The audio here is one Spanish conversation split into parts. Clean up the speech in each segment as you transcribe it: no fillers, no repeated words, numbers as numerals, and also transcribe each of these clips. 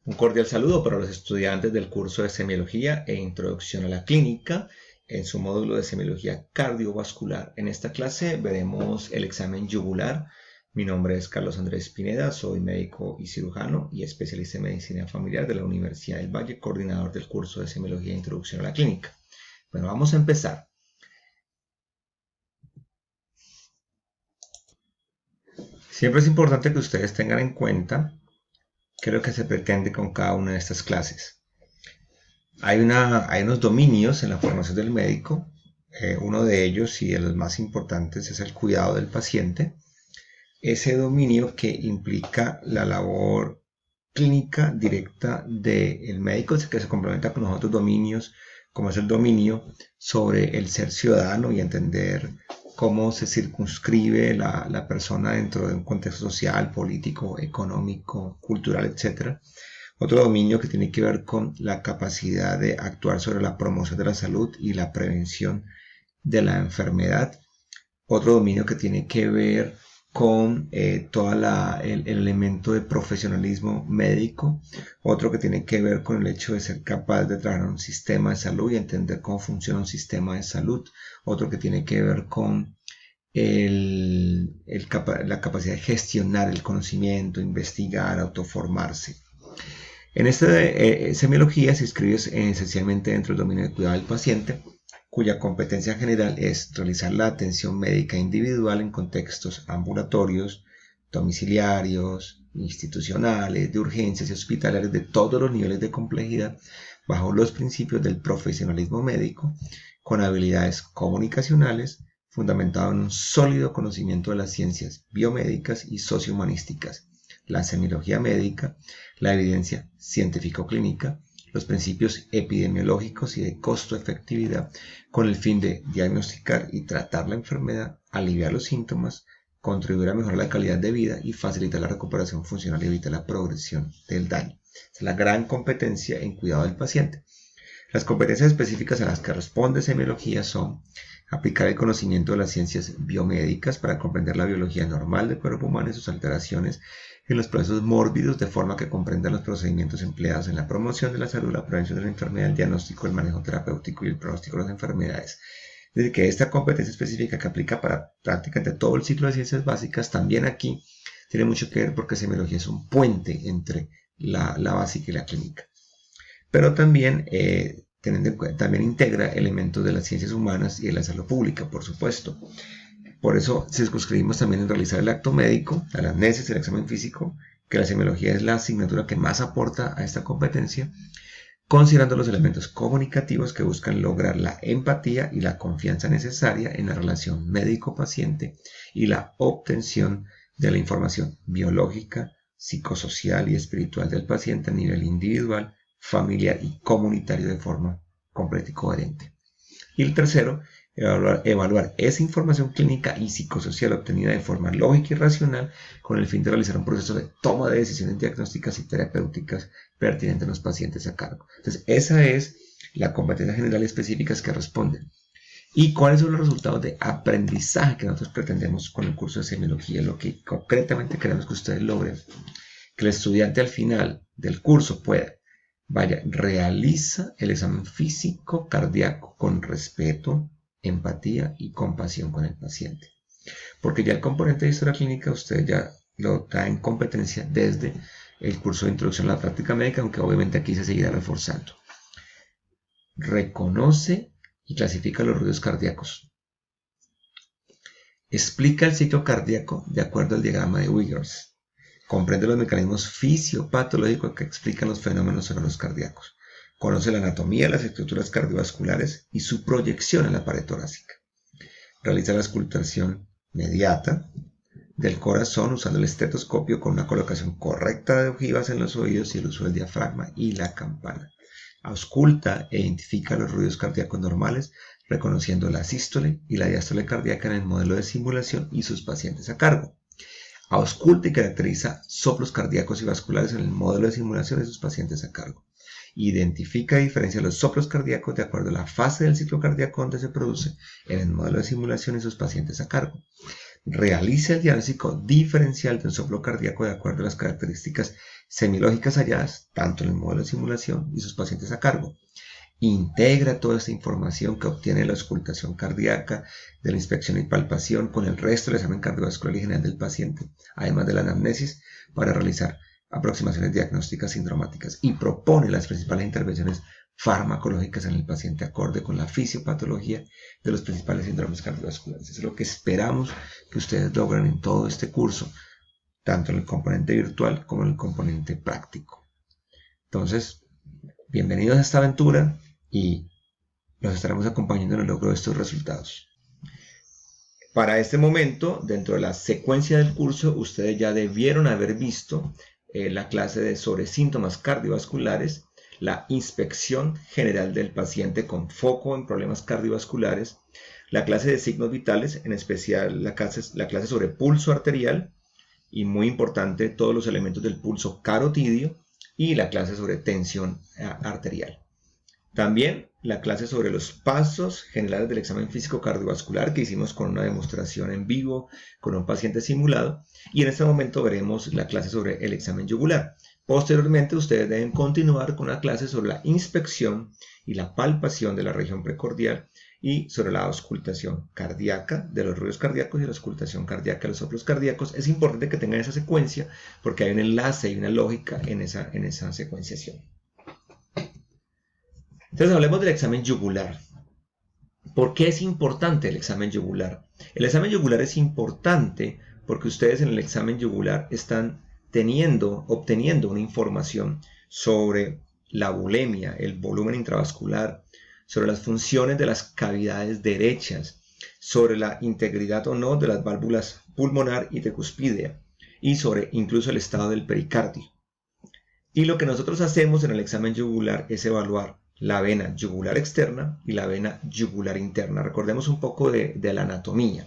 Un cordial saludo para los estudiantes del curso de Semiología e Introducción a la Clínica en su módulo de Semiología Cardiovascular. En esta clase veremos el examen yugular. Mi nombre es Carlos Andrés Pineda, soy médico y cirujano y especialista en medicina familiar de la Universidad del Valle, coordinador del curso de Semiología e Introducción a la Clínica. Bueno, vamos a empezar. Siempre es importante que ustedes tengan en cuenta qué es lo que se pretende con cada una de estas clases. Hay unos dominios en la formación del médico. Uno de ellos y de los más importantes es el cuidado del paciente. Ese dominio que implica la labor clínica directa del médico, que se complementa con los otros dominios, como es el dominio sobre el ser ciudadano y entender cómo se circunscribe la persona dentro de un contexto social, político, económico, cultural, etc. Otro dominio que tiene que ver con la capacidad de actuar sobre la promoción de la salud y la prevención de la enfermedad. Otro dominio que tiene que ver con todo el elemento de profesionalismo médico. Otro que tiene que ver con el hecho de ser capaz de trabajar en un sistema de salud y entender cómo funciona un sistema de salud. Otro que tiene que ver con la capacidad de gestionar el conocimiento, investigar, autoformarse. En esta semiología se inscribe esencialmente dentro del dominio de cuidado del paciente, cuya competencia general es realizar la atención médica individual en contextos ambulatorios, domiciliarios, institucionales, de urgencias y hospitalarios de todos los niveles de complejidad, bajo los principios del profesionalismo médico, con habilidades comunicacionales, fundamentado en un sólido conocimiento de las ciencias biomédicas y sociohumanísticas, la semiología médica, la evidencia científico-clínica, los principios epidemiológicos y de costo-efectividad, con el fin de diagnosticar y tratar la enfermedad, aliviar los síntomas, contribuir a mejorar la calidad de vida y facilitar la recuperación funcional y evitar la progresión del daño. Es la gran competencia en cuidado del paciente. Las competencias específicas a las que responde semiología son aplicar el conocimiento de las ciencias biomédicas para comprender la biología normal del cuerpo humano y sus alteraciones en los procesos mórbidos, de forma que comprendan los procedimientos empleados en la promoción de la salud, la prevención de la enfermedad, el diagnóstico, el manejo terapéutico y el pronóstico de las enfermedades. Es decir, que esta competencia específica que aplica para prácticamente todo el ciclo de ciencias básicas, también aquí tiene mucho que ver porque semiología es un puente entre la básica y la clínica. Pero también, también integra elementos de las ciencias humanas y de la salud pública, por supuesto. Por eso circunscribimos también en realizar el acto médico, la anamnesis, el examen físico, que la semiología es la asignatura que más aporta a esta competencia, considerando los elementos comunicativos que buscan lograr la empatía y la confianza necesaria en la relación médico-paciente y la obtención de la información biológica, psicosocial y espiritual del paciente a nivel individual, familiar y comunitario de forma completa y coherente. Y el tercero, evaluar esa información clínica y psicosocial obtenida de forma lógica y racional con el fin de realizar un proceso de toma de decisiones diagnósticas y terapéuticas pertinentes a los pacientes a cargo. Entonces, esa es la competencia general y específicas que responden. ¿Y cuáles son los resultados de aprendizaje que nosotros pretendemos con el curso de semiología? Lo que concretamente queremos que ustedes logren. Que el estudiante al final del curso pueda, realiza el examen físico cardíaco con respeto, empatía y compasión con el paciente. Porque ya el componente de historia clínica usted ya lo da en competencia desde el curso de introducción a la práctica médica, aunque obviamente aquí se seguirá reforzando. Reconoce y clasifica los ruidos cardíacos. Explica el ciclo cardíaco de acuerdo al diagrama de Wiggers. Comprende los mecanismos fisiopatológicos que explican los fenómenos sonoros cardíacos. Conoce la anatomía de las estructuras cardiovasculares y su proyección en la pared torácica. Realiza la auscultación mediata del corazón usando el estetoscopio con una colocación correcta de ojivas en los oídos y el uso del diafragma y la campana. Ausculta e identifica los ruidos cardíacos normales, reconociendo la sístole y la diástole cardíaca en el modelo de simulación y sus pacientes a cargo. Ausculta y caracteriza soplos cardíacos y vasculares en el modelo de simulación de sus pacientes a cargo. Identifica y diferencia los soplos cardíacos de acuerdo a la fase del ciclo cardíaco donde se produce en el modelo de simulación y sus pacientes a cargo. Realiza el diagnóstico diferencial de un soplo cardíaco de acuerdo a las características semiológicas halladas tanto en el modelo de simulación y sus pacientes a cargo. Integra toda esta información que obtiene la auscultación cardíaca, de la inspección y palpación con el resto del examen cardiovascular y general del paciente, además de la anamnesis, para realizar aproximaciones diagnósticas sindromáticas y propone las principales intervenciones farmacológicas en el paciente acorde con la fisiopatología de los principales síndromes cardiovasculares. Eso es lo que esperamos que ustedes logren en todo este curso, tanto en el componente virtual como en el componente práctico. Entonces, bienvenidos a esta aventura y los estaremos acompañando en el logro de estos resultados. Para este momento, dentro de la secuencia del curso, ustedes ya debieron haber visto la clase sobre síntomas cardiovasculares, la inspección general del paciente con foco en problemas cardiovasculares, la clase de signos vitales, en especial la clase sobre pulso arterial y muy importante todos los elementos del pulso carotidio y la clase sobre tensión arterial. También la clase sobre los pasos generales del examen físico cardiovascular que hicimos con una demostración en vivo con un paciente simulado, y en este momento veremos la clase sobre el examen yugular. Posteriormente ustedes deben continuar con la clase sobre la inspección y la palpación de la región precordial y sobre la auscultación cardíaca de los ruidos cardíacos y la auscultación cardíaca de los soplos cardíacos. Es importante que tengan esa secuencia porque hay un enlace y una lógica en esa secuenciación. Entonces hablemos del examen yugular. ¿Por qué es importante el examen yugular? El examen yugular es importante porque ustedes en el examen yugular están obteniendo una información sobre la bulimia, el volumen intravascular, sobre las funciones de las cavidades derechas, sobre la integridad o no de las válvulas pulmonar y tricuspidea, y sobre incluso el estado del pericardio. Y lo que nosotros hacemos en el examen yugular es evaluar la vena yugular externa y la vena yugular interna. Recordemos un poco de la anatomía.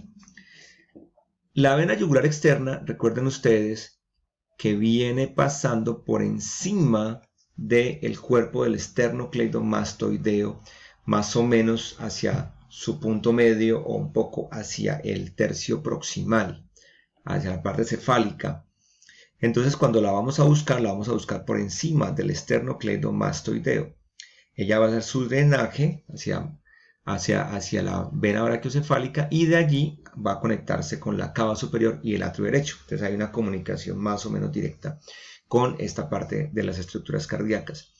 La vena yugular externa, recuerden ustedes que viene pasando por encima del cuerpo del esternocleidomastoideo, más o menos hacia su punto medio o un poco hacia el tercio proximal, hacia la parte cefálica. Entonces cuando la vamos a buscar por encima del esternocleidomastoideo. Ella va a hacer su drenaje hacia la vena brachiocefálica y de allí va a conectarse con la cava superior y el atrio derecho. Entonces hay una comunicación más o menos directa con esta parte de las estructuras cardíacas.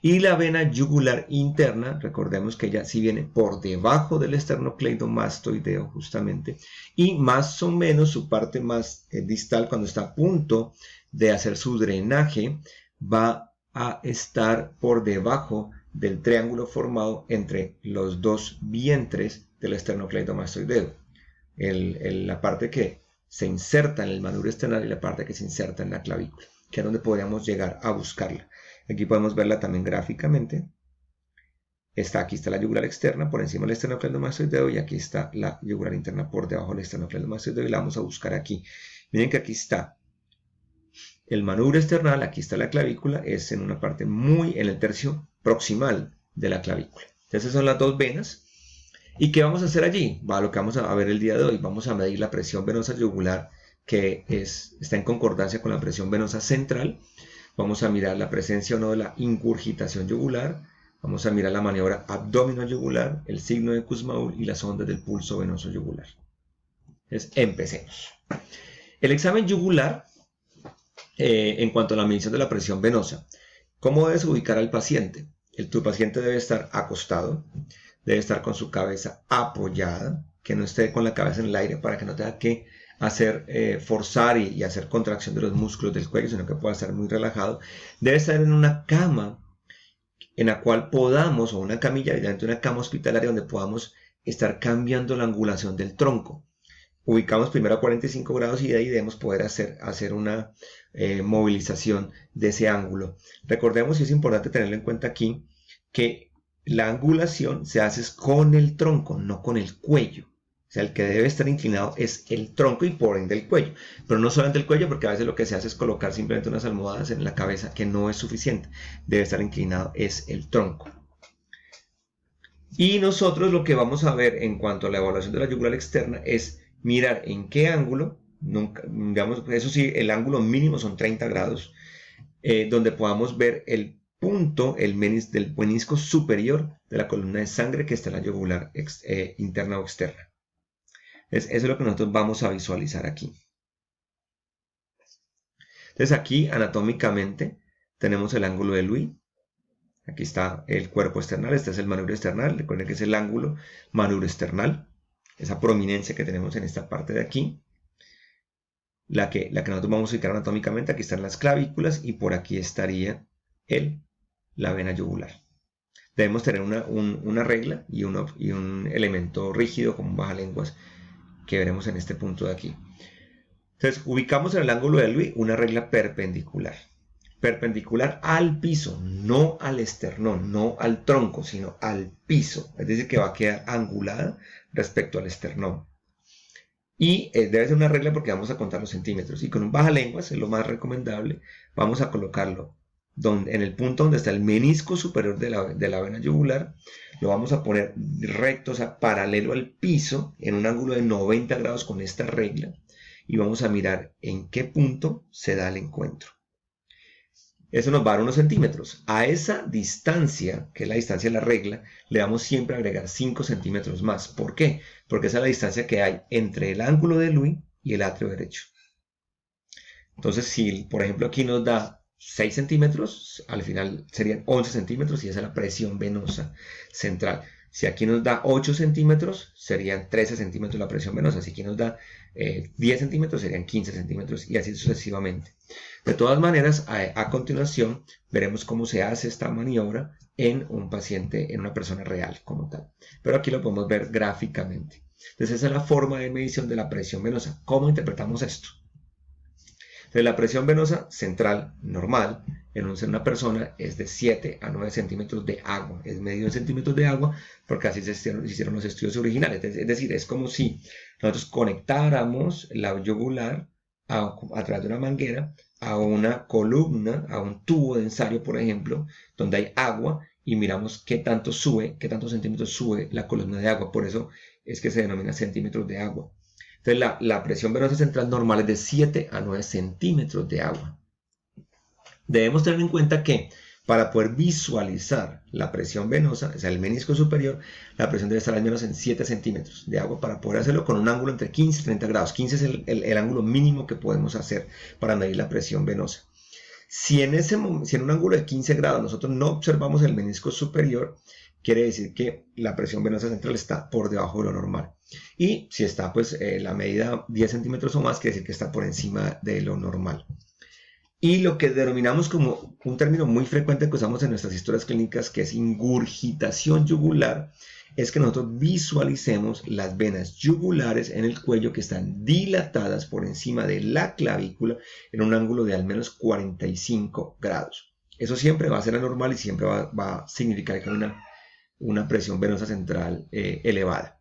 Y la vena yugular interna, recordemos que ella sí viene por debajo del esternocleidomastoideo justamente, y más o menos su parte más distal, cuando está a punto de hacer su drenaje, va a estar por debajo del triángulo formado entre los dos vientres del esternocleidomastoideo. La parte que se inserta en el manubrio esternal y la parte que se inserta en la clavícula, que es donde podríamos llegar a buscarla. Aquí podemos verla también gráficamente. Aquí está la yugular externa por encima del esternocleidomastoideo y aquí está la yugular interna por debajo del esternocleidomastoideo y la vamos a buscar aquí. Miren que aquí está el manubrio esternal, aquí está la clavícula, es en una parte en el tercio proximal de la clavícula. Entonces son las dos venas. ¿Y qué vamos a hacer allí? Lo que vamos a ver el día de hoy. Vamos a medir la presión venosa yugular que está en concordancia con la presión venosa central. Vamos a mirar la presencia o no de la ingurgitación yugular. Vamos a mirar la maniobra abdomino-yugular, el signo de Kussmaul y las ondas del pulso venoso yugular. Entonces, empecemos. El examen yugular, en cuanto a la medición de la presión venosa, ¿cómo debes ubicar al paciente? Tu paciente debe estar acostado, debe estar con su cabeza apoyada, que no esté con la cabeza en el aire para que no tenga que forzar y hacer contracción de los músculos del cuello, sino que pueda estar muy relajado. Debe estar en una cama en la cual podamos, o una camilla, idealmente una cama hospitalaria donde podamos estar cambiando la angulación del tronco. Ubicamos primero a 45 grados y de ahí debemos poder hacer una movilización de ese ángulo. Recordemos, y es importante tenerlo en cuenta aquí, que la angulación se hace con el tronco, no con el cuello. O sea, el que debe estar inclinado es el tronco y por ende el cuello. Pero no solamente el cuello, porque a veces lo que se hace es colocar simplemente unas almohadas en la cabeza, que no es suficiente. Debe estar inclinado es el tronco. Y nosotros lo que vamos a ver en cuanto a la evaluación de la yugular externa es mirar en qué ángulo, digamos, eso sí, el ángulo mínimo son 30 grados. donde podamos ver el punto del menisco superior de la columna de sangre que está en la yugular interna o externa. Eso es lo que nosotros vamos a visualizar aquí. Entonces aquí anatómicamente tenemos el ángulo de Louis. Aquí está el cuerpo external, este es el manubrio external. Recuerden que es el ángulo manubrio external, esa prominencia que tenemos en esta parte de aquí. La que nosotros vamos a ubicar anatómicamente, aquí están las clavículas y por aquí estaría la vena yugular. Debemos tener una regla y un elemento rígido como un bajalenguas que veremos en este punto de aquí. Entonces ubicamos en el ángulo de Louis una regla perpendicular. Perpendicular al piso, no al esternón, no al tronco, sino al piso. Es decir, que va a quedar angulada respecto al esternón. Y debe ser una regla porque vamos a contar los centímetros. Y con un bajalenguas, es lo más recomendable, vamos a colocarlo en el punto donde está el menisco superior de la vena yugular. Lo vamos a poner recto, o sea, paralelo al piso, en un ángulo de 90 grados con esta regla. Y vamos a mirar en qué punto se da el encuentro. Eso nos va a dar unos centímetros. A esa distancia, que es la distancia de la regla, le vamos siempre a agregar 5 centímetros más. ¿Por qué? Porque esa es la distancia que hay entre el ángulo de Louis y el atrio derecho. Entonces, si por ejemplo aquí nos da 6 centímetros, al final serían 11 centímetros y esa es la presión venosa central. Si aquí nos da 8 centímetros, serían 13 centímetros la presión venosa. Si aquí nos da 10 centímetros, serían 15 centímetros y así sucesivamente. De todas maneras, a continuación, veremos cómo se hace esta maniobra en un paciente, en una persona real como tal. Pero aquí lo podemos ver gráficamente. Entonces, esa es la forma de medición de la presión venosa. ¿Cómo interpretamos esto? Entonces, la presión venosa central normal en una persona es de 7 a 9 centímetros de agua. Es medido en centímetros de agua porque así se hicieron los estudios originales. Es decir, es como si nosotros conectáramos la yugular a través de una manguera a una columna, a un tubo de ensayo, por ejemplo, donde hay agua y miramos qué tanto sube, qué tantos centímetros sube la columna de agua. Por eso es que se denomina centímetros de agua. Entonces la presión venosa central normal es de 7 a 9 centímetros de agua. Debemos tener en cuenta que para poder visualizar la presión venosa, o sea, el menisco superior, la presión debe estar al menos en 7 centímetros de agua para poder hacerlo con un ángulo entre 15 y 30 grados. 15 es el ángulo mínimo que podemos hacer para medir la presión venosa. Si en un ángulo de 15 grados nosotros no observamos el menisco superior, quiere decir que la presión venosa central está por debajo de lo normal. Y si está pues la medida 10 centímetros o más, quiere decir que está por encima de lo normal. Y lo que denominamos como un término muy frecuente que usamos en nuestras historias clínicas, que es ingurgitación yugular, es que nosotros visualicemos las venas yugulares en el cuello que están dilatadas por encima de la clavícula en un ángulo de al menos 45 grados. Eso siempre va a ser anormal y siempre va a significar que hay una presión venosa central elevada.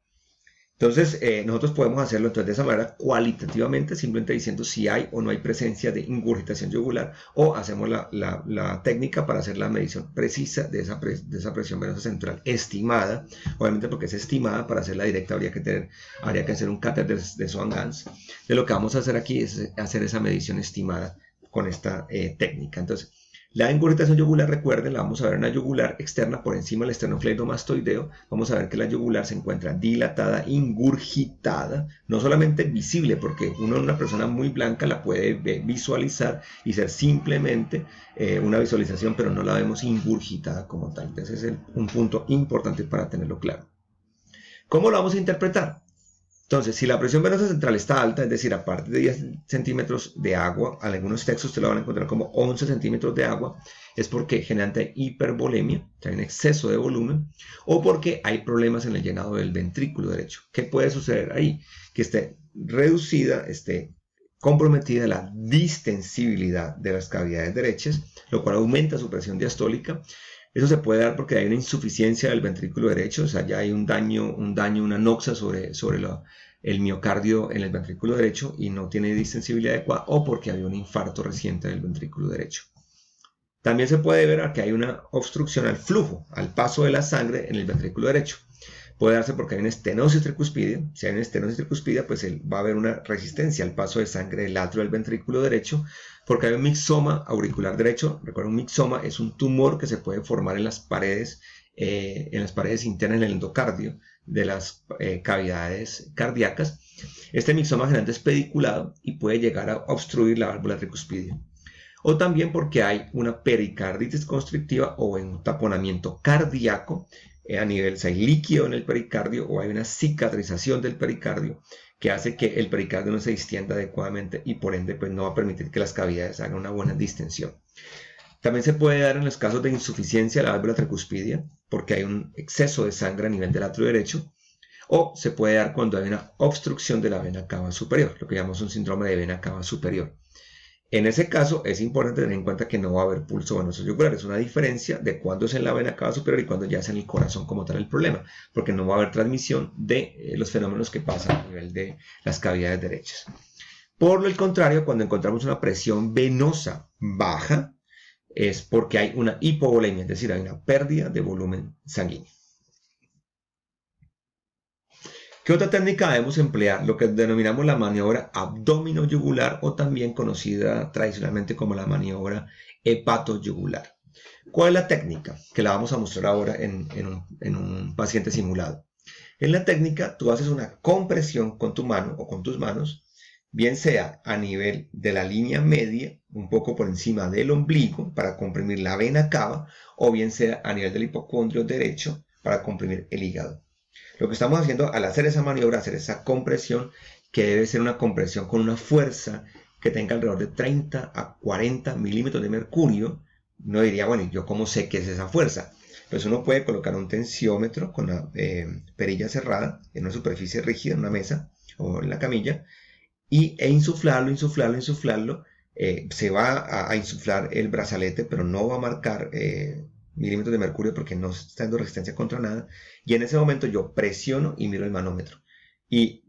Entonces, nosotros podemos hacerlo entonces de esa manera cualitativamente, simplemente diciendo si hay o no hay presencia de ingurgitación yugular, o hacemos la técnica para hacer la medición precisa de esa presión venosa central estimada. Obviamente porque es estimada, para hacerla directa habría que hacer un catéter de Swan-Ganz. De lo que vamos a hacer aquí es hacer esa medición estimada con esta técnica. Entonces, la ingurgitación yugular, recuerden, la vamos a ver en la yugular externa por encima del esternocleidomastoideo. Vamos a ver que la yugular se encuentra dilatada, ingurgitada, no solamente visible, porque una persona muy blanca la puede visualizar y ser simplemente una visualización, pero no la vemos ingurgitada como tal. Entonces es un punto importante para tenerlo claro. ¿Cómo lo vamos a interpretar? Entonces, si la presión venosa central está alta, es decir, a partir de 10 centímetros de agua, en algunos textos te lo van a encontrar como 11 centímetros de agua, es porque generalmente hay hipervolemia, hay un exceso de volumen, o porque hay problemas en el llenado del ventrículo derecho. ¿Qué puede suceder ahí? Que esté reducida, esté comprometida la distensibilidad de las cavidades derechas, lo cual aumenta su presión diastólica. Eso se puede dar porque hay una insuficiencia del ventrículo derecho, o sea, ya hay un daño, una noxa sobre el miocardio en el ventrículo derecho y no tiene distensibilidad adecuada, o porque había un infarto reciente del ventrículo derecho. También se puede ver que hay una obstrucción al flujo, al paso de la sangre en el ventrículo derecho. Puede darse porque hay una estenosis tricuspidia. Si hay una estenosis tricuspidia, pues va a haber una resistencia al paso de sangre del atrio del ventrículo derecho, porque hay un mixoma auricular derecho. Recuerden, un mixoma es un tumor que se puede formar en las paredes internas del endocardio de las cavidades cardíacas. Este mixoma generalmente es pediculado y puede llegar a obstruir la válvula tricuspidia. O también porque hay una pericarditis constrictiva o un taponamiento cardíaco a nivel, si hay líquido en el pericardio o hay una cicatrización del pericardio que hace que el pericardio no se distienda adecuadamente y por ende pues no va a permitir que las cavidades hagan una buena distensión. También se puede dar en los casos de insuficiencia de la válvula tricuspidia porque hay un exceso de sangre a nivel del atrio derecho, o se puede dar cuando hay una obstrucción de la vena cava superior, lo que llamamos un síndrome de vena cava superior. En ese caso es importante tener en cuenta que no va a haber pulso venoso yugular. Es una diferencia de cuando es en la vena cava superior y cuando ya es en el corazón como tal el problema, porque no va a haber transmisión de los fenómenos que pasan a nivel de las cavidades derechas. Por el contrario, cuando encontramos una presión venosa baja, es porque hay una hipovolemia, es decir, hay una pérdida de volumen sanguíneo. ¿Qué otra técnica debemos emplear? Lo que denominamos la maniobra abdomino-yugular o también conocida tradicionalmente como la maniobra hepato-yugular. ¿Cuál es la técnica? Que la vamos a mostrar ahora en un paciente simulado. En la técnica tú haces una compresión con tu mano o con tus manos, bien sea a nivel de la línea media, un poco por encima del ombligo para comprimir la vena cava, o bien sea a nivel del hipocondrio derecho para comprimir el hígado. Lo que estamos haciendo al hacer esa maniobra, hacer esa compresión, que debe ser una compresión con una fuerza que tenga alrededor de 30 a 40 milímetros de mercurio. No diría, bueno, ¿yo cómo sé qué es esa fuerza? Pues uno puede colocar un tensiómetro con la perilla cerrada en una superficie rígida, en una mesa o en la camilla, e insuflarlo. Se va a insuflar el brazalete, pero no va a marcar milímetros de mercurio porque no está dando resistencia contra nada. Y en ese momento yo presiono y miro el manómetro. Y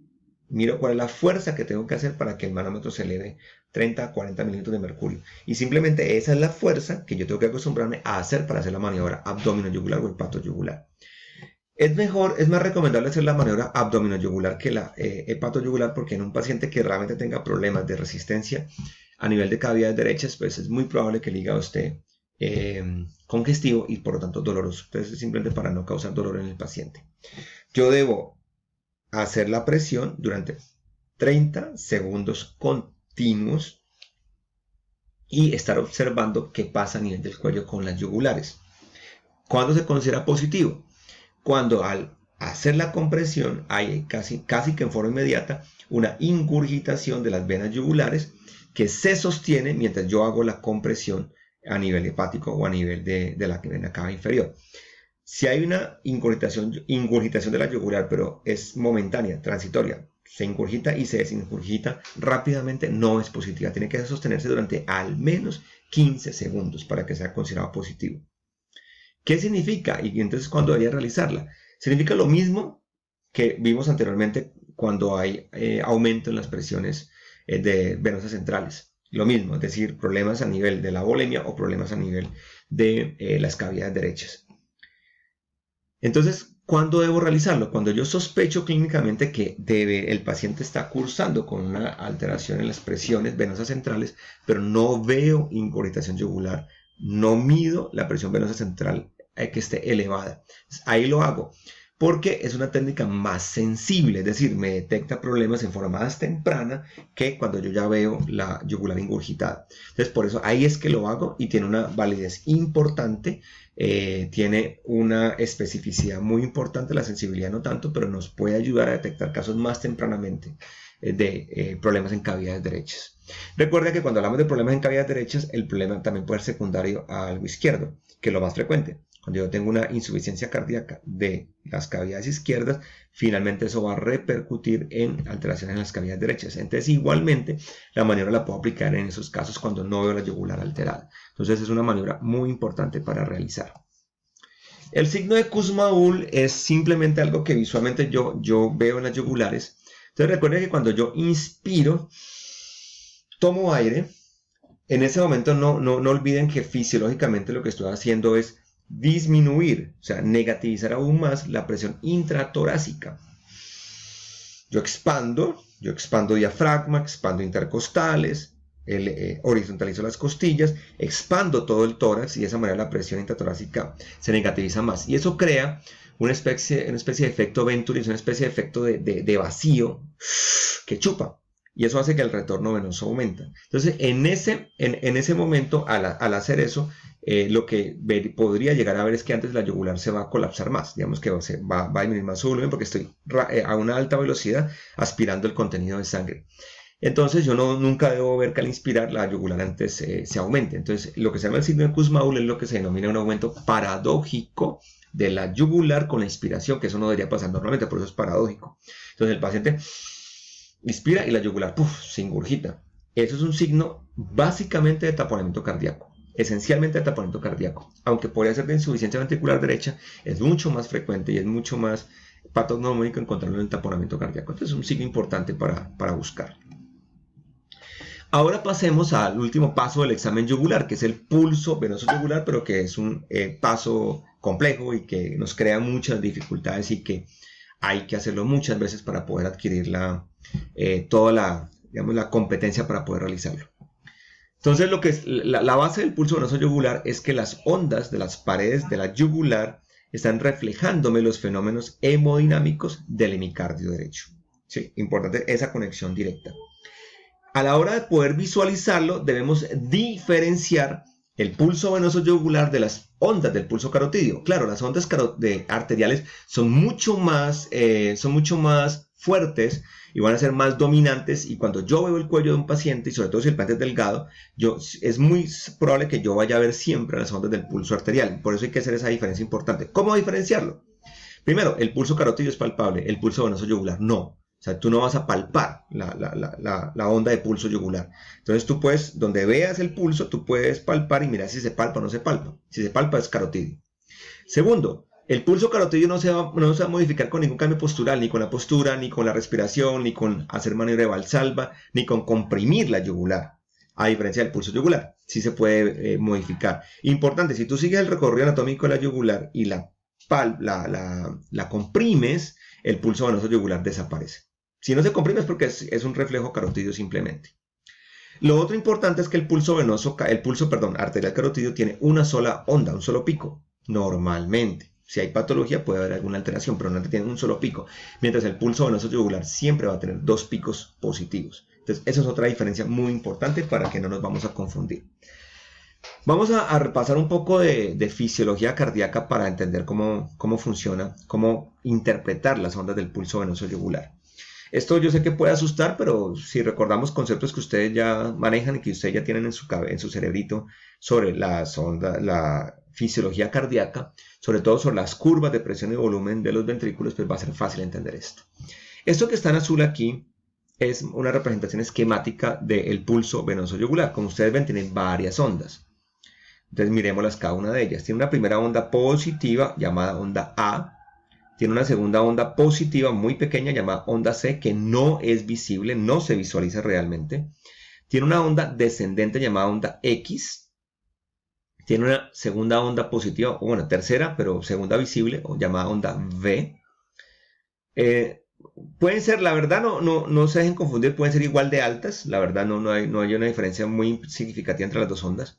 miro cuál es la fuerza que tengo que hacer para que el manómetro se eleve 30 a 40 milímetros de mercurio. Y simplemente esa es la fuerza que yo tengo que acostumbrarme a hacer para hacer la maniobra abdomino-yugular o hepato-yugular. Es más recomendable hacer la maniobra abdomino-yugular que la hepato-yugular, porque en un paciente que realmente tenga problemas de resistencia a nivel de cavidades derechas, pues es muy probable que el hígado esté congestivo y por lo tanto doloroso. Entonces es simplemente para no causar dolor en el paciente. Yo debo hacer la presión durante 30 segundos continuos y estar observando qué pasa a nivel del cuello con las yugulares. ¿Cuándo se considera positivo? Cuando al hacer la compresión hay casi que en forma inmediata una ingurgitación de las venas yugulares que se sostiene mientras yo hago la compresión a nivel hepático o a nivel de la vena cava inferior. Si hay una ingurgitación de la yugular, pero es momentánea, transitoria, se ingurgita y se desingurgita rápidamente, no es positiva. Tiene que sostenerse durante al menos 15 segundos para que sea considerado positivo. ¿Qué significa? Y entonces, ¿cuándo debería realizarla? Significa lo mismo que vimos anteriormente cuando hay aumento en las presiones venosas centrales. Lo mismo, es decir, problemas a nivel de la volemia o problemas a nivel de las cavidades derechas. Entonces, ¿cuándo debo realizarlo? Cuando yo sospecho clínicamente que el paciente está cursando con una alteración en las presiones venosas centrales, pero no veo ingurgitación yugular, no mido la presión venosa central que esté elevada. Ahí lo hago porque es una técnica más sensible, es decir, me detecta problemas en forma más temprana que cuando yo ya veo la yugular ingurgitada. Entonces, por eso ahí es que lo hago y tiene una validez importante, tiene una especificidad muy importante, la sensibilidad no tanto, pero nos puede ayudar a detectar casos más tempranamente de problemas en cavidades derechas. Recuerda que cuando hablamos de problemas en cavidades derechas, el problema también puede ser secundario a algo izquierdo, que es lo más frecuente. Cuando yo tengo una insuficiencia cardíaca de las cavidades izquierdas, finalmente eso va a repercutir en alteraciones en las cavidades derechas. Entonces, igualmente, la maniobra la puedo aplicar en esos casos cuando no veo la yugular alterada. Entonces, es una maniobra muy importante para realizar. El signo de Kussmaul es simplemente algo que visualmente yo veo en las yugulares. Entonces, recuerden que cuando yo inspiro, tomo aire. En ese momento no olviden que fisiológicamente lo que estoy haciendo es disminuir, o sea, negativizar aún más la presión intratorácica. Yo expando diafragma, expando intercostales, horizontalizo las costillas, expando todo el tórax y de esa manera la presión intratorácica se negativiza más. Y eso crea una especie de efecto Venturi, una especie de efecto de vacío que chupa. Y eso hace que el retorno venoso aumenta. Entonces, en ese momento, al hacer eso, lo que podría llegar a ver es que antes la yugular se va a colapsar más. Digamos que va a disminuir más su volumen porque estoy a una alta velocidad aspirando el contenido de sangre. Entonces yo nunca debo ver que al inspirar la yugular antes se aumente. Entonces lo que se llama el signo de Kussmaul es lo que se denomina un aumento paradójico de la yugular con la inspiración, que eso no debería pasar normalmente, por eso es paradójico. Entonces el paciente inspira y la yugular se ingurgita. Eso es un signo básicamente de taponamiento cardíaco, esencialmente de taponamiento cardíaco. Aunque podría ser de insuficiencia ventricular derecha, es mucho más frecuente y es mucho más patognomónico encontrarlo en el taponamiento cardíaco. Entonces es un signo importante para buscar. Ahora pasemos al último paso del examen yugular, que es el pulso venoso yugular, pero que es un paso complejo y que nos crea muchas dificultades y que hay que hacerlo muchas veces para poder adquirir toda la competencia para poder realizarlo. Entonces, lo que es la base del pulso venoso yugular es que las ondas de las paredes de la yugular están reflejándome los fenómenos hemodinámicos del hemicardio derecho. Sí, importante esa conexión directa. A la hora de poder visualizarlo, debemos diferenciar el pulso venoso yugular de las ondas del pulso carotidio. Claro, las ondas arteriales son mucho más fuertes y van a ser más dominantes, y cuando yo veo el cuello de un paciente, y sobre todo si el paciente es delgado, es muy probable que yo vaya a ver siempre las ondas del pulso arterial. Por eso hay que hacer esa diferencia importante. ¿Cómo diferenciarlo? Primero, el pulso carotidio es palpable, el pulso venoso yugular no. O sea, tú no vas a palpar la onda de pulso yugular. Entonces tú puedes, donde veas el pulso, tú puedes palpar y mirar si se palpa o no se palpa. Si se palpa es carotidio. Segundo, el pulso carotidio no se va a modificar con ningún cambio postural, ni con la postura, ni con la respiración, ni con hacer maniobra de Valsalva, ni con comprimir la yugular. A diferencia del pulso yugular, sí se puede modificar. Importante, si tú sigues el recorrido anatómico de la yugular y la comprimes, el pulso venoso yugular desaparece. Si no se comprime es porque es un reflejo carotidio simplemente. Lo otro importante es que el pulso arterial carotidio tiene una sola onda, un solo pico, normalmente. Si hay patología puede haber alguna alteración, pero no tiene un solo pico. Mientras el pulso venoso yugular siempre va a tener dos picos positivos. Entonces, esa es otra diferencia muy importante para que no nos vamos a confundir. Vamos a repasar un poco de fisiología cardíaca para entender cómo funciona, cómo interpretar las ondas del pulso venoso yugular. Esto yo sé que puede asustar, pero si recordamos conceptos que ustedes ya manejan y que ustedes ya tienen en su cerebrito sobre la fisiología cardíaca, sobre todo sobre las curvas de presión y volumen de los ventrículos, pues va a ser fácil entender esto. Esto que está en azul aquí es una representación esquemática del pulso venoso yugular. Como ustedes ven, tiene varias ondas. Entonces miremoslas cada una de ellas. Tiene una primera onda positiva llamada onda A. Tiene una segunda onda positiva muy pequeña llamada onda C, que no es visible, no se visualiza realmente. Tiene una onda descendente llamada onda X. Tiene una segunda onda positiva, bueno, tercera, pero segunda visible, llamada onda V. Pueden ser, la verdad, no se dejen confundir, pueden ser igual de altas. La verdad, no hay una diferencia muy significativa entre las dos ondas.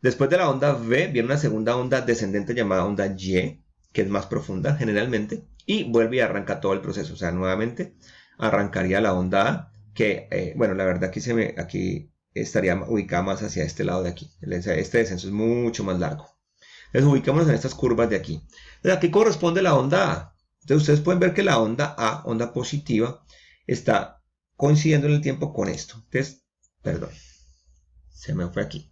Después de la onda V viene una segunda onda descendente llamada onda Y, que es más profunda generalmente, y vuelve y arranca todo el proceso. O sea, nuevamente arrancaría la onda A, que, bueno, la verdad aquí estaría ubicada más hacia este lado de aquí. Este descenso es mucho más largo. Entonces ubicamos en estas curvas de aquí. Entonces aquí corresponde la onda A. Entonces ustedes pueden ver que la onda A, onda positiva, está coincidiendo en el tiempo con esto. Entonces, perdón, se me fue aquí.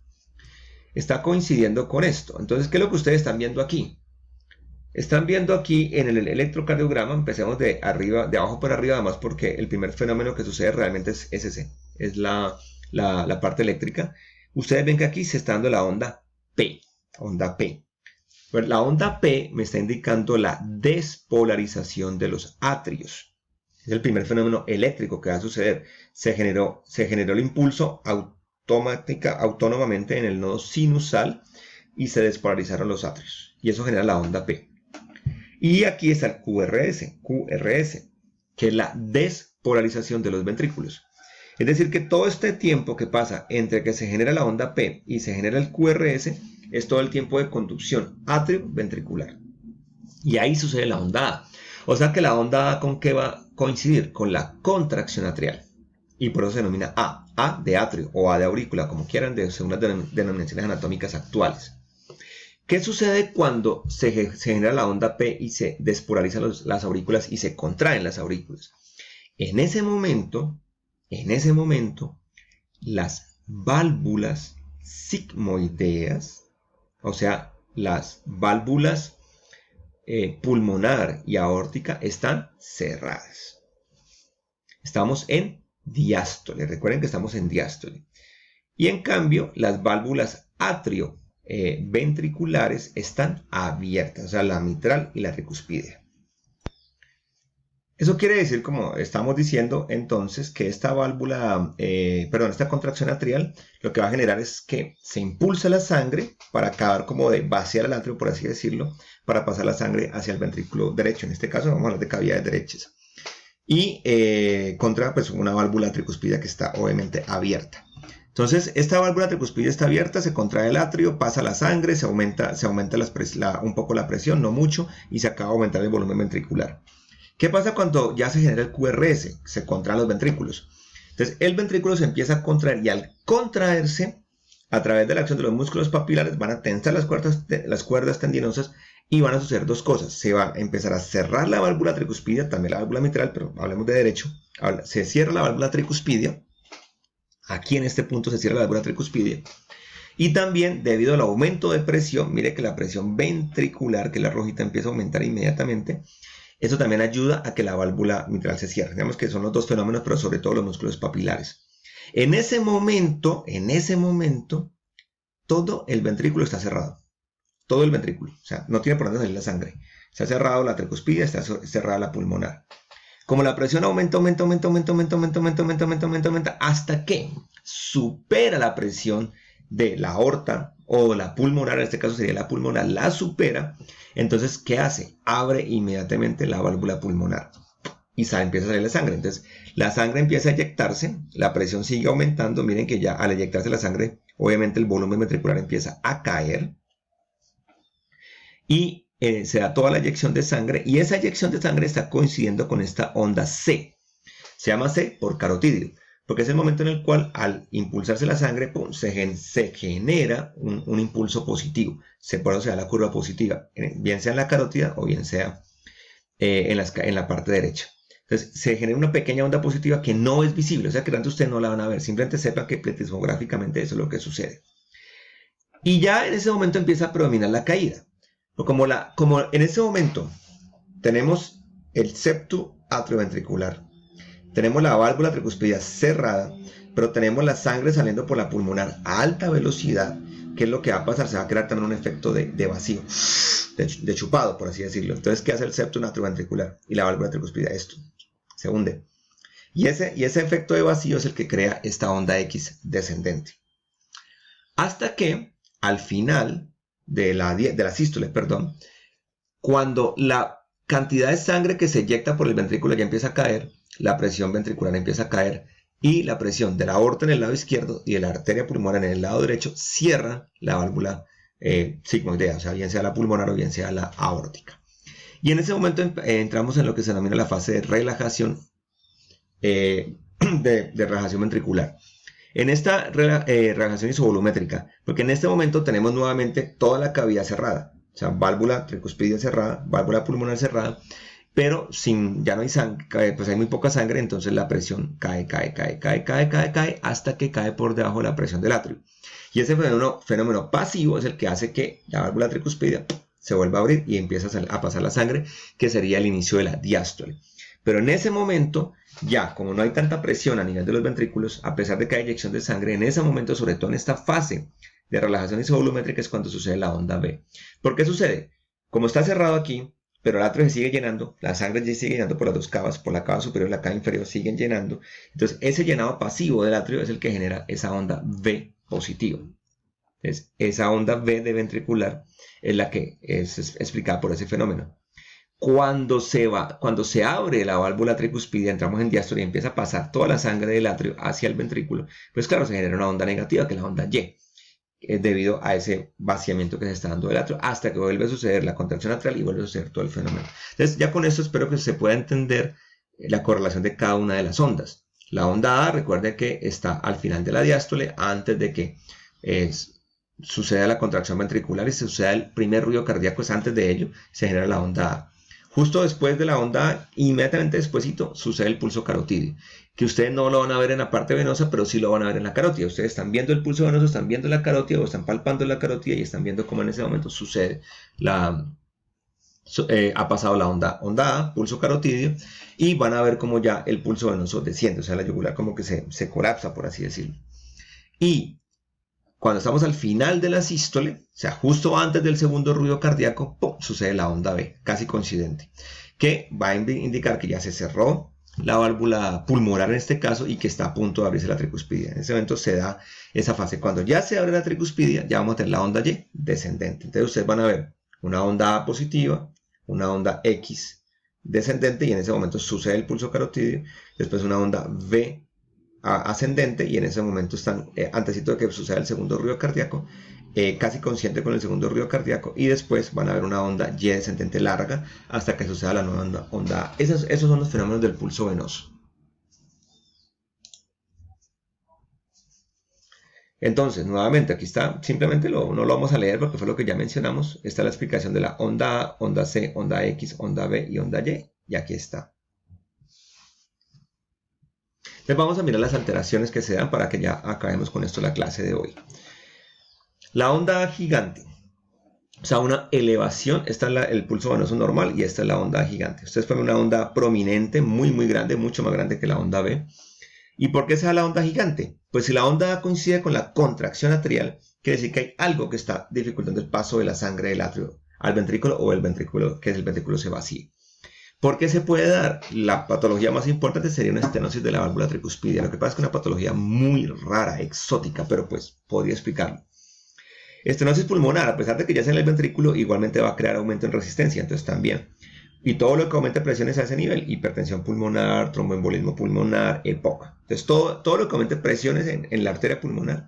Está coincidiendo con esto. Entonces, ¿qué es lo que ustedes están viendo aquí? Están viendo aquí en el electrocardiograma, empecemos de abajo para arriba, además porque el primer fenómeno que sucede realmente es ese, es la parte eléctrica. Ustedes ven que aquí se está dando la onda P, onda P. Bueno, la onda P me está indicando la despolarización de los atrios. Es el primer fenómeno eléctrico que va a suceder. Se generó el impulso autónomamente en el nodo sinusal y se despolarizaron los atrios. Y eso genera la onda P. Y aquí está el QRS, que es la despolarización de los ventrículos. Es decir, que todo este tiempo que pasa entre que se genera la onda P y se genera el QRS es todo el tiempo de conducción atrio-ventricular. Y ahí sucede la onda A. O sea que la onda A, ¿con qué va a coincidir? Con la contracción atrial. Y por eso se denomina A. A de atrio o A de aurícula, como quieran, según las denominaciones anatómicas actuales. ¿Qué sucede cuando se genera la onda P y se despolarizan las aurículas y se contraen las aurículas? En ese momento, las válvulas sigmoideas, o sea, las válvulas pulmonar y aórtica están cerradas. Estamos en diástole, recuerden que estamos en diástole. Y en cambio, las válvulas atrioventriculares están abiertas, o sea, la mitral y la tricuspidea. Eso quiere decir, como estamos diciendo, entonces, que esta esta contracción atrial, lo que va a generar es que se impulsa la sangre para acabar como de vaciar el atrio, por así decirlo, para pasar la sangre hacia el ventrículo derecho. En este caso vamos a hablar de cavidades derechas. Y contra pues, una válvula tricuspidea que está obviamente abierta. Entonces, esta válvula tricuspidea está abierta, se contrae el atrio, pasa la sangre, se aumenta un poco la presión, no mucho, y se acaba de aumentar el volumen ventricular. ¿Qué pasa cuando ya se genera el QRS? Se contraen los ventrículos. Entonces, el ventrículo se empieza a contraer y al contraerse, a través de la acción de los músculos papilares, van a tensar las cuerdas tendinosas y van a suceder dos cosas. Se va a empezar a cerrar la válvula tricuspidea, también la válvula mitral, pero hablemos de derecho. Se cierra la válvula tricuspidea. Aquí en este punto se cierra la válvula tricuspidea. Y también, debido al aumento de presión, mire que la presión ventricular, que la rojita, empieza a aumentar inmediatamente. Eso también ayuda a que la válvula mitral se cierre. Digamos que son los dos fenómenos, pero sobre todo los músculos papilares. En ese momento, todo el ventrículo está cerrado. Todo el ventrículo. O sea, no tiene por dónde salir la sangre. Se ha cerrado la tricuspidea, está cerrada la pulmonar. Como la presión aumenta, hasta que supera la presión de la aorta o la pulmonar, en este caso sería la pulmonar, la supera. Entonces, ¿qué hace? Abre inmediatamente la válvula pulmonar y empieza a salir la sangre. Entonces, la sangre empieza a eyectarse, la presión sigue aumentando. Miren que ya al eyectarse la sangre, obviamente el volumen ventricular empieza a caer y se da toda la eyección de sangre, y esa eyección de sangre está coincidiendo con esta onda C. Se llama C por carotidio, porque es el momento en el cual al impulsarse la sangre, ¡pum!, se genera un impulso positivo. Por eso se da la curva positiva, bien sea en la carótida o bien sea en la parte derecha. Entonces se genera una pequeña onda positiva que no es visible, o sea que realmente ustedes no la van a ver, simplemente sepan que pletismográficamente eso es lo que sucede. Y ya en ese momento empieza a predominar la caída. Como en ese momento tenemos el septo atrioventricular, tenemos la válvula tricuspidea cerrada, pero tenemos la sangre saliendo por la pulmonar a alta velocidad, ¿qué es lo que va a pasar? Se va a crear también un efecto de vacío, de chupado, por así decirlo. Entonces, ¿qué hace el septo atrioventricular y la válvula tricuspidea? Esto se hunde. Y ese efecto de vacío es el que crea esta onda X descendente. Hasta que, al final de la sístole, cuando la cantidad de sangre que se eyecta por el ventrículo ya empieza a caer, la presión ventricular empieza a caer y la presión de la aorta en el lado izquierdo y de la arteria pulmonar en el lado derecho cierra la válvula sigmoidea, o sea, bien sea la pulmonar o bien sea la aórtica. Y en ese momento entramos en lo que se denomina la fase de relajación, de relajación ventricular. En esta relajación isovolumétrica, porque en este momento tenemos nuevamente toda la cavidad cerrada, o sea, válvula tricuspidea cerrada, válvula pulmonar cerrada, pero ya no hay sangre, pues hay muy poca sangre, entonces la presión cae, hasta que cae por debajo de la presión del atrio. Y ese fenómeno pasivo es el que hace que la válvula tricuspidea se vuelva a abrir y empieza a pasar la sangre, que sería el inicio de la diástole. Pero en ese momento, ya como no hay tanta presión a nivel de los ventrículos, a pesar de que hay eyección de sangre, en ese momento, sobre todo en esta fase de relajación isovolumétrica, es cuando sucede la onda B. ¿Por qué sucede? Como está cerrado aquí, pero el atrio se sigue llenando, la sangre se sigue llenando por las dos cavas, por la cava superior y la cava inferior siguen llenando. Entonces, ese llenado pasivo del atrio es el que genera esa onda B positiva. Esa onda V de ventricular es la que es explicada por ese fenómeno. Cuando se abre la válvula tricuspidia, entramos en diástole y empieza a pasar toda la sangre del atrio hacia el ventrículo, pues claro, se genera una onda negativa que es la onda Y, debido a ese vaciamiento que se está dando del atrio, hasta que vuelve a suceder la contracción atrial y vuelve a suceder todo el fenómeno. Entonces, ya con esto espero que se pueda entender la correlación de cada una de las ondas. La onda A, recuerden que está al final de la diástole, antes de que suceda la contracción ventricular y se suceda el primer ruido cardíaco, es antes de ello, se genera la onda A. Justo después de la onda A, inmediatamente despuésito, sucede el pulso carotídeo, que ustedes no lo van a ver en la parte venosa, pero sí lo van a ver en la carótida. Ustedes están viendo el pulso venoso, están viendo la carótida o están palpando la carótida y están viendo cómo en ese momento sucede ha pasado la onda A, pulso carotídeo, y van a ver cómo ya el pulso venoso desciende, o sea, la yugular como que se colapsa, por así decirlo. Y cuando estamos al final de la sístole, o sea, justo antes del segundo ruido cardíaco, ¡pum!, sucede la onda B, casi coincidente, que va a indicar que ya se cerró la válvula pulmonar en este caso y que está a punto de abrirse la tricuspidia. En ese momento se da esa fase. Cuando ya se abre la tricuspidia, ya vamos a tener la onda Y descendente. Entonces ustedes van a ver una onda A positiva, una onda X descendente y en ese momento sucede el pulso carotídeo, después una onda V ascendente y en ese momento están antesito de que suceda el segundo ruido cardíaco, casi consciente con el segundo ruido cardíaco, y después van a ver una onda Y descendente larga hasta que suceda la nueva onda A. Esos son los fenómenos del pulso venoso. Entonces, nuevamente, aquí está, simplemente no lo vamos a leer porque fue lo que ya mencionamos. Está la explicación de la onda A, onda C, onda X, onda B y onda Y, y aquí está. Entonces vamos a mirar las alteraciones que se dan para que ya acabemos con esto la clase de hoy. La onda gigante, o sea, una elevación, esta es el pulso venoso normal y esta es la onda gigante. Ustedes ponen una onda prominente, muy muy grande, mucho más grande que la onda B. ¿Y por qué se da la onda gigante? Pues si la onda A coincide con la contracción atrial, quiere decir que hay algo que está dificultando el paso de la sangre del atrio al ventrículo o el ventrículo, que es el ventrículo se vacíe. ¿Por qué se puede dar? La patología más importante sería una estenosis de la válvula tricuspidia. Lo que pasa es que es una patología muy rara, exótica, pero pues podría explicarlo. Estenosis pulmonar, a pesar de que ya sea en el ventrículo, igualmente va a crear aumento en resistencia, entonces también. Y todo lo que aumente presiones a ese nivel, hipertensión pulmonar, tromboembolismo pulmonar, EPOC. Entonces todo lo que aumente presiones en la arteria pulmonar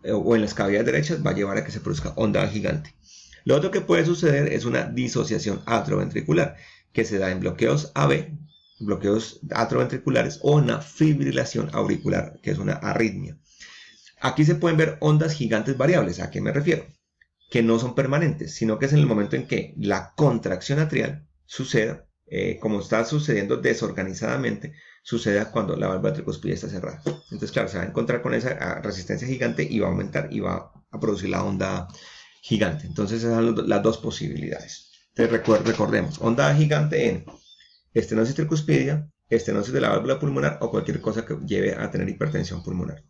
o en las cavidades derechas va a llevar a que se produzca onda gigante. Lo otro que puede suceder es una disociación atrioventricular, que se da en bloqueos AB, bloqueos atrioventriculares o una fibrilación auricular, que es una arritmia. Aquí se pueden ver ondas gigantes variables. ¿A qué me refiero? Que no son permanentes, sino que es en el momento en que la contracción atrial suceda, como está sucediendo desorganizadamente, suceda cuando la válvula tricuspidia está cerrada. Entonces, claro, se va a encontrar con esa resistencia gigante y va a aumentar y va a producir la onda gigante. Entonces, esas son las dos posibilidades. Entonces, recordemos, onda gigante en estenosis tricuspidia, estenosis de la válvula pulmonar o cualquier cosa que lleve a tener hipertensión pulmonar.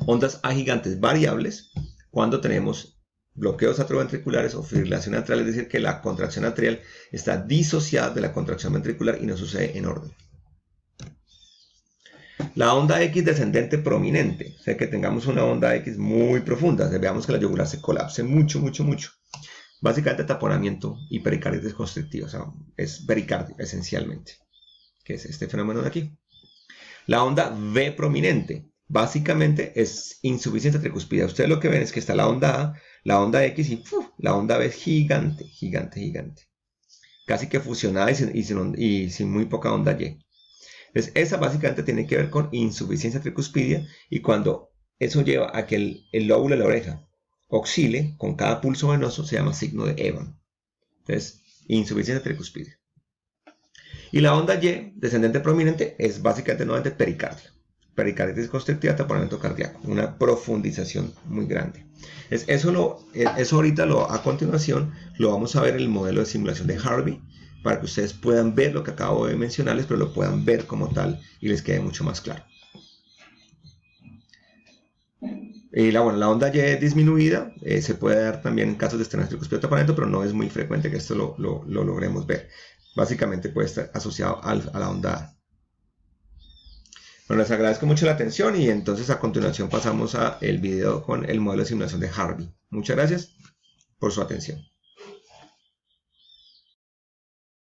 Ondas A gigantes variables cuando tenemos bloqueos atrioventriculares o fibrilación atrial, es decir, que la contracción atrial está disociada de la contracción ventricular y no sucede en orden. La onda X descendente prominente, o sea que tengamos una onda X muy profunda, veamos que la yugular se colapse mucho, mucho, mucho. Básicamente taponamiento y pericarditis constrictiva, o sea, es pericardio esencialmente, que es este fenómeno de aquí. La onda V prominente, básicamente es insuficiencia tricuspidia. Ustedes lo que ven es que está la onda A, la onda X y la onda B es gigante, gigante, gigante. Casi que fusionada y sin muy poca onda Y. Entonces, esa básicamente tiene que ver con insuficiencia tricuspidia y cuando eso lleva a que el lóbulo de la oreja oscile con cada pulso venoso se llama signo de Evans. Entonces, insuficiencia tricuspidia. Y la onda Y, descendente prominente, es básicamente nuevamente pericardio. Pericarditis constrictiva, taponamiento cardíaco. Una profundización muy grande. Eso ahorita a continuación lo vamos a ver en el modelo de simulación de Harvey para que ustedes puedan ver lo que acabo de mencionarles, pero lo puedan ver como tal y les quede mucho más claro. La onda Y disminuida se puede dar también en casos de estenosis tricuspidia taponamiento, pero no es muy frecuente que esto lo logremos ver. Básicamente puede estar asociado a la onda A. Bueno, les agradezco mucho la atención y entonces a continuación pasamos a el video con el modelo de simulación de Harvey. Muchas gracias por su atención.